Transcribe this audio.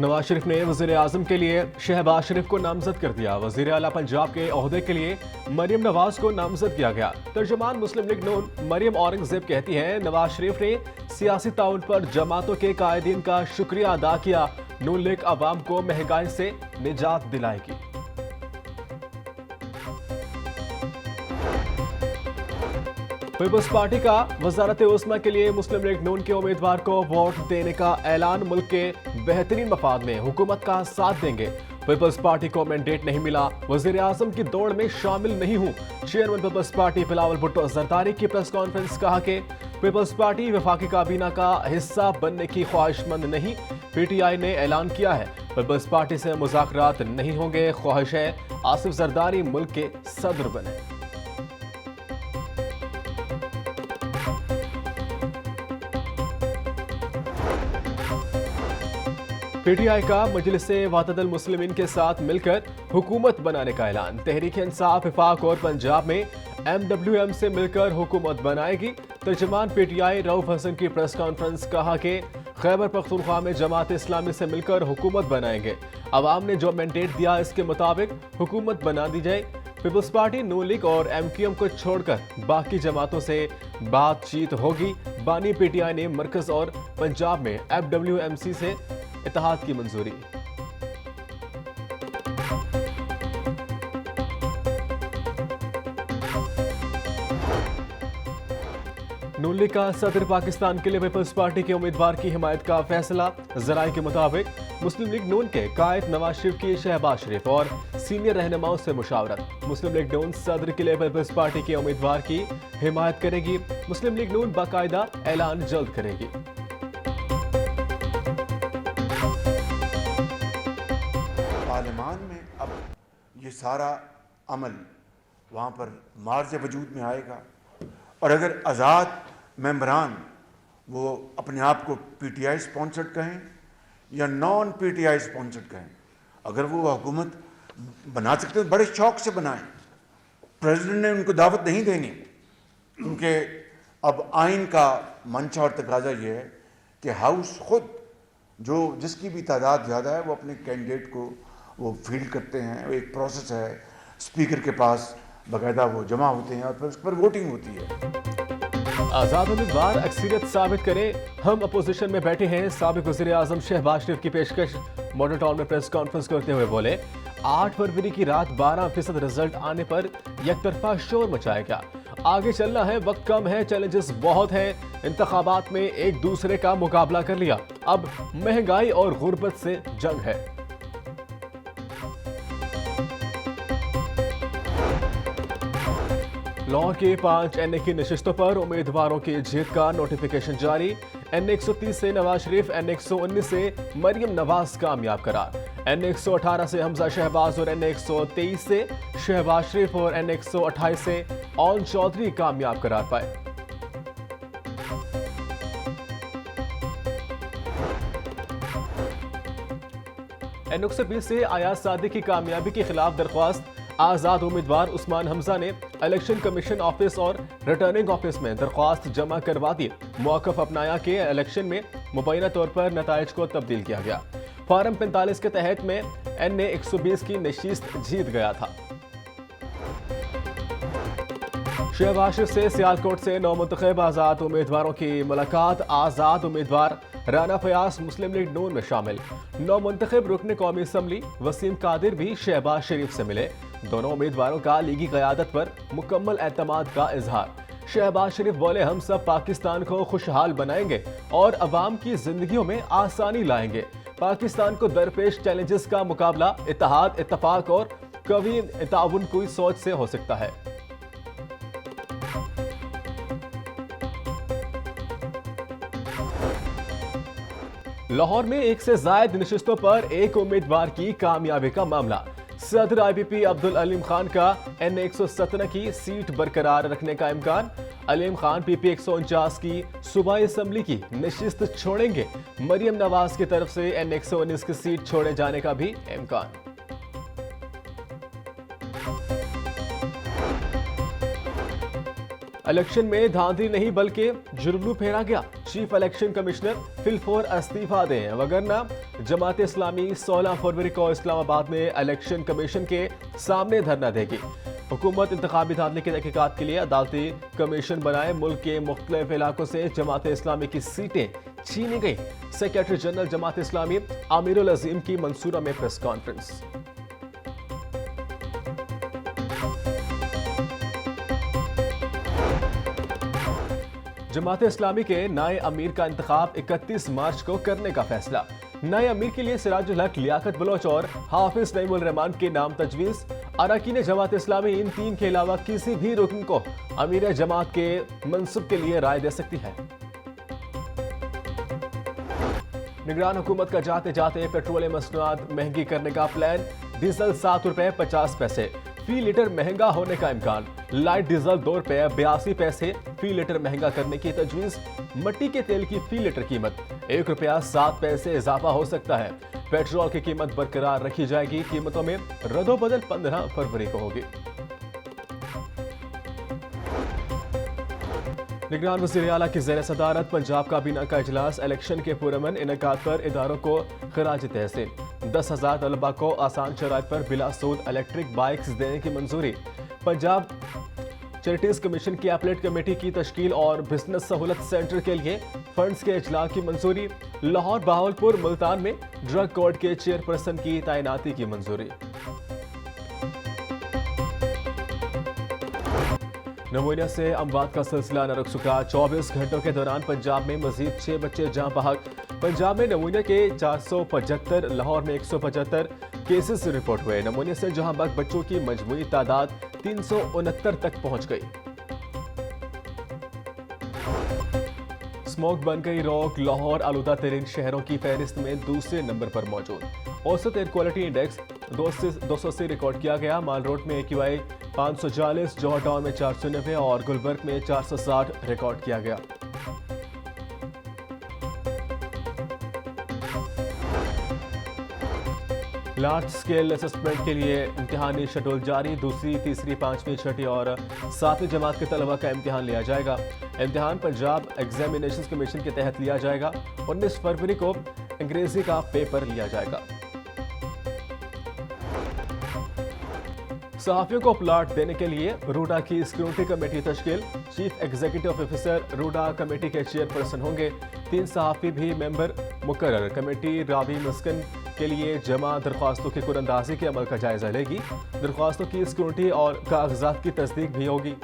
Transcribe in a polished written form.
नवाज शरीफ ने वजीर आजम के लिए शहबाज शरीफ को नामजद कर दिया। वजीर आला पंजाब के ओहदे के लिए मरियम नवाज को नामजद किया गया। तर्जुमान मुस्लिम लीग नून मरियम औरंगजेब कहती हैं, नवाज शरीफ ने सियासी ताउन पर जमातों के कायदीन का शुक्रिया अदा किया। नून लीग अवाम को महंगाई से निजात दिलाएगी। पीपल्स पार्टी का वजारत उस्मा के लिए मुस्लिम लीग नून के उम्मीदवार को वोट देने का ऐलान। मुल्क के बेहतरीन मफाद में हुकूमत का साथ देंगे। पीपल्स पार्टी को मैंडेट नहीं मिला, वजीर आजम की दौड़ में शामिल नहीं हूं। चेयरमैन पीपल्स पार्टी बिलावल भुट्टो जरदारी की प्रेस कॉन्फ्रेंस। कहा कि पीपल्स पार्टी वफाकी काबीना का हिस्सा बनने की ख्वाहिशमंद नहीं। पीटीआई ने ऐलान किया है, पीपल्स पार्टी से मुज़ाकरात नहीं होंगे। ख्वाहिश है आसिफ जरदारी मुल्क के सदर बने। पीटीआई का मजलिस वातदल मुस्लिमीन के साथ मिलकर हुकूमत बनाने का ऐलान। तहरीक इंसाफ वफाक और पंजाब में MWM से मिलकर हुकूमत बनाएगी। तर्जुमान पीटीआई रऊफ हसन की प्रेस कॉन्फ्रेंस। कहा कि खैबर पख्तूनख्वा में जमात इस्लामी से मिलकर हुकूमत बनाएंगे। अवाम ने जो मैंडेट दिया इसके मुताबिक हुकूमत बना दी जाए। पीपल्स पार्टी, नून लीग और MQM को छोड़कर बाकी जमातों से बातचीत होगी। बानी पीटीआई ने मरकज और पंजाब में FWMC से इत्तेहाद की मंजूरी। नून लीग का सदर पाकिस्तान के लिए पीपल्स पार्टी के उम्मीदवार की हिमायत का फैसला। जराये के मुताबिक मुस्लिम लीग नून के कायद नवाज शरीफ की शहबाज शरीफ और सीनियर रहनुमाओं से मुशावरत। मुस्लिम लीग नून सदर के लिए पीपल्स पार्टी के उम्मीदवार की हिमायत करेगी। मुस्लिम लीग नून बाकायदा ऐलान जल्द करेगी। पार्लियामान में अब ये सारा अमल वहाँ पर मार्ज वजूद में आएगा और अगर आज़ाद मेंबरान वो अपने आप को PTI स्पॉन्सर्ड कहें या नॉन PTI स्पॉन्सर्ड कहें, अगर वो हुकूमत बना सकते हैं बड़े शौक से बनाएं। प्रेसिडेंट ने उनको दावत नहीं देनी, क्योंकि अब आइन का मंशा और तकाजा ये है कि हाउस खुद जिसकी भी तादाद ज़्यादा है वो अपने कैंडिडेट को वो फील्ड करते हैं। एक प्रोसेस है, स्पीकर के पास बाकायदा वो जमा होते हैं और फिर उस पर वोटिंग होती है। आजाद उम्मीदवार अक्सरियत साबित करें, हम अपोजिशन में बैठे हैं। साबिक वज़ीर आज़म शहबाज शरीफ की पेशकश। मॉडल टाउन में प्रेस कॉन्फ्रेंस करते हुए बोले, 8 फरवरी की रात 12% रिजल्ट आने पर यकतरफा शोर मचाएगा। आगे चलना है, वक्त कम है, चैलेंजेस बहुत हैं। इंतखाबात में एक दूसरे का मुकाबला कर लिया, अब महंगाई और गुर्बत से जंग है। लाहौर के 5 NA की नशिस्तों पर उम्मीदवारों की जीत का नोटिफिकेशन जारी। NA 130 से नवाज शरीफ, NA 119 से मरियम नवाज कामयाब करार। NA 118 से हमजा शहबाज और NA 123 से शहबाज शरीफ और NA 128 से ऑन चौधरी कामयाब करार पाए। NA 120 से आयाज सादी की कामयाबी के खिलाफ दरख्वास्त। आजाद उम्मीदवार उस्मान हमजा ने इलेक्शन कमीशन ऑफिस और रिटर्निंग ऑफिस में दरख्वास्त जमा करवा दी। मौक़िफ़ अपनाया कि इलेक्शन में मुबैना तौर पर नताइज को तब्दील किया गया। फार्म 45 के तहत में NA 120 की नशीस्त जीत गया था। शहबाज शरीफ से सियालकोट से नौमुंतखब आजाद उम्मीदवारों की मुलाकात। आजाद उम्मीदवार राना फयाज मुस्लिम लीग नून में शामिल। नौमुंतखब रुकन कौमी असम्बली वसीम कादिर भी शहबाज शरीफ से मिले। दोनों उम्मीदवारों का लीगी क़यादत पर मुकम्मल एतमाद का इजहार। शहबाज शरीफ बोले, हम सब पाकिस्तान को खुशहाल बनाएंगे और अवाम की जिंदगियों में आसानी लाएंगे। पाकिस्तान को दरपेश चैलेंजेस का मुकाबला इत्तेहाद, इत्तफाक और कवी ताउन की सोच से हो सकता है। लाहौर में 1 से ज़ायद नशिस्तों पर एक उम्मीदवार की कामयाबी का मामला। सदर IBP अब्दुल अलीम खान का NA 117 की सीट बरकरार रखने का इम्कान। अलीम खान PP 149 की सूबाई असम्बली की नशिस्त छोड़ेंगे। मरियम नवाज की तरफ से NA 119 की सीट छोड़े जाने का भी इम्कान। इलेक्शन में धांधली नहीं बल्कि जुर्म फेरा गया। चीफ इलेक्शन कमिश्नर फिलफोर इस्तीफा दें वगरना जमात इस्लामी 16 फरवरी को इस्लामाबाद में इलेक्शन कमीशन के सामने धरना देगी। हुकूमत इंतखाबी धांधली की तहकीकात के लिए अदालती कमीशन बनाए। मुल्क के मुख्तलिफ इलाकों से जमात इस्लामी की सीटें छीनी गई। सेक्रेटरी जनरल जमात इस्लामी आमिरुल अजीम की मंसूरा में प्रेस कॉन्फ्रेंस। जमात इस्लामी के नए अमीर का इंतखाब 31 मार्च को करने का फैसला। नए अमीर के लिए सिराजुल हक, लियाकत बलोच और हाफिज नईमुल रहमान के नाम तजवीज़। अरकान जमात इस्लामी इन तीन के अलावा किसी भी रुकन को अमीर जमात के मनसब के लिए राय दे सकती है। निगरान हुकूमत का जाते जाते पेट्रोलियम मसनूआत महंगी करने का प्लान। डीजल 7 रुपए 50 पैसे फी लीटर महंगा होने का इम्कान। लाइट डीजल 2 रुपए 82 पैसे फी लीटर महंगा करने की तजवीज़। मट्टी के तेल की फी लीटर कीमत 1 रुपया 7 पैसे इजाफा हो सकता है। पेट्रोल की कीमत बरकरार रखी जाएगी। कीमतों में रद्दोबदल 15 फरवरी को होगी। निगरान वज़ीर आला की ज़ेर सदारत पंजाब काबीना का इजलास। इलेक्शन के पुरअमन इनेकाद पर इदारों को खराज तहसीन। 10,000 तलबा को आसान शराइत पर बिला सूद इलेक्ट्रिक बाइक्स देने की मंजूरी। पंजाब चैरिटीज कमीशन की अपलेट कमेटी की तश्कील और बिजनेस सहूलत सेंटर के लिए फंड्स के इजलास की मंजूरी। लाहौर, बहावलपुर, मुल्तान में ड्रग कोर्ट के चेयरपर्सन की तैनाती की मंजूरी। नमूनिया से अमवात का सिलसिला न रुक सका। 24 घंटों के दौरान पंजाब में मजीद 6 बच्चे जाँ बहक। पंजाब में नमूनिया के 475, लाहौर में 175 केसेस रिपोर्ट हुए। नमूनिया से जहां बहक बच्चों की मजमूई तादाद 369 तक पहुंच गई। स्मोक बन गई रोक। लाहौर आलूदा तरीन शहरों की फहरिस्त में दूसरे नंबर पर मौजूद। औसत एयर क्वालिटी इंडेक्स 280 रिकॉर्ड किया गया। माल रोड में AQI 540, जौहर टाउन में 490 और गुलबर्ग में 460 रिकॉर्ड किया गया। लार्ज स्केल असेसमेंट के लिए इम्तिहानी शेड्यूल जारी। दूसरी, तीसरी, 5वीं, 6ठी और 7वीं जमात के तलबा का इम्तिहान लिया जाएगा। इम्तिहान पंजाब एग्जामिनेशन कमीशन के तहत लिया जाएगा। 19 फरवरी को अंग्रेजी का पेपर लिया जाएगा। सहाफियों को प्लाट देने के लिए रूडा की स्क्रूटनी कमेटी तश्कील। Chief executive officer RUDA committee के चेयरपर्सन होंगे। 3 सहाफी भी मेंबर मुकर्रर। कमेटी रावी मस्कन के लिए जमा दरख्वास्तों की कुरअंदाजी के अमल का जायजा लेगी। दरख्वास्तों की स्क्रूटनी और कागजात की तस्दीक भी होगी।